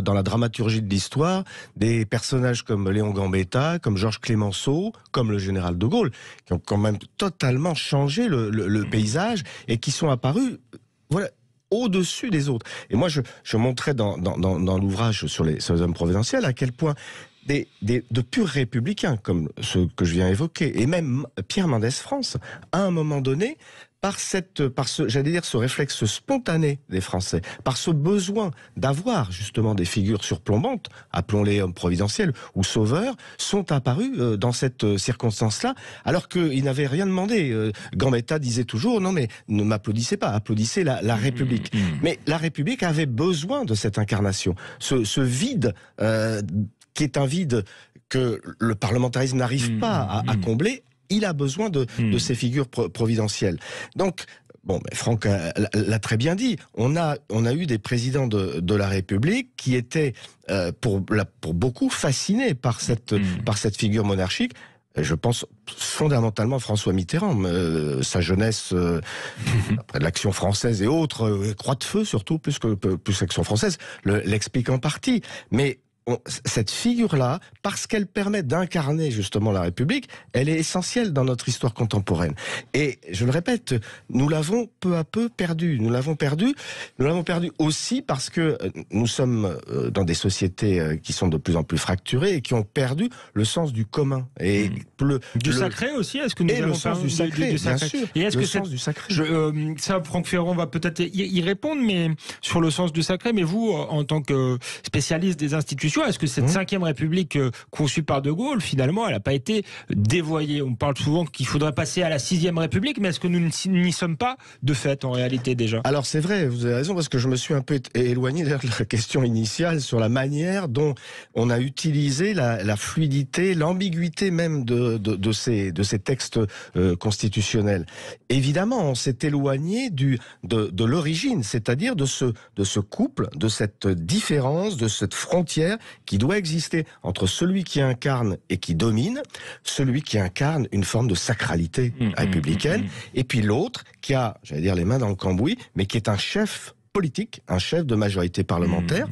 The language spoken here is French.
dans la dramaturgie de l'histoire des personnages comme Léon Gambetta, comme Georges Clemenceau, comme le général de Gaulle, qui ont quand même totalement changé le paysage et qui sont apparus, voilà, au-dessus des autres. Et moi, je montrais dans l'ouvrage sur les hommes providentiels à quel point de purs républicains, comme ceux que je viens évoquer, et même Pierre Mendès France, à un moment donné, par ce réflexe spontané des Français, par ce besoin d'avoir justement des figures surplombantes, appelons-les hommes providentiels ou sauveurs, sont apparus dans cette circonstance-là, alors qu'ils n'avaient rien demandé. Gambetta disait toujours, non mais ne m'applaudissez pas, applaudissez la République. Mais la République avait besoin de cette incarnation, ce vide qui est un vide que le parlementarisme n'arrive pas à combler. Il a besoin de ces figures providentielles. Donc, bon, Franck l'a très bien dit. On a eu des présidents de la République qui étaient, pour beaucoup, fascinés par cette figure monarchique. Je pense fondamentalement François Mitterrand, sa jeunesse, après l'Action française et autres, Croix de Feu surtout, plus l'Action française, l'explique en partie. Mais cette figure-là, parce qu'elle permet d'incarner justement la République, elle est essentielle dans notre histoire contemporaine. Et je le répète, nous l'avons peu à peu perdu. Nous l'avons perdu aussi parce que nous sommes dans des sociétés qui sont de plus en plus fracturées et qui ont perdu le sens du commun. Et du sacré aussi, est-ce que nous avons le sens du sacré, bien sûr. Et est-ce le que sens du sacré. Ça, Franck Ferrand va peut-être y répondre, mais sur le sens du sacré, mais vous, en tant que spécialiste des institutions, est-ce que cette 5e République conçue par De Gaulle, finalement, elle n'a pas été dévoyée? On parle souvent qu'il faudrait passer à la 6e République, mais est-ce que nous n'y sommes pas de fait, en réalité, déjà? Alors c'est vrai, vous avez raison, parce que je me suis un peu éloigné de la question initiale sur la manière dont on a utilisé la fluidité, l'ambiguïté même de ces textes constitutionnels. Évidemment, on s'est éloigné de l'origine, c'est-à-dire de ce couple, de cette différence, de cette frontière qui doit exister entre celui qui incarne et qui domine, celui qui incarne une forme de sacralité républicaine, et puis l'autre qui a, j'allais dire, les mains dans le cambouis, mais qui est un chef politique, un chef de majorité parlementaire,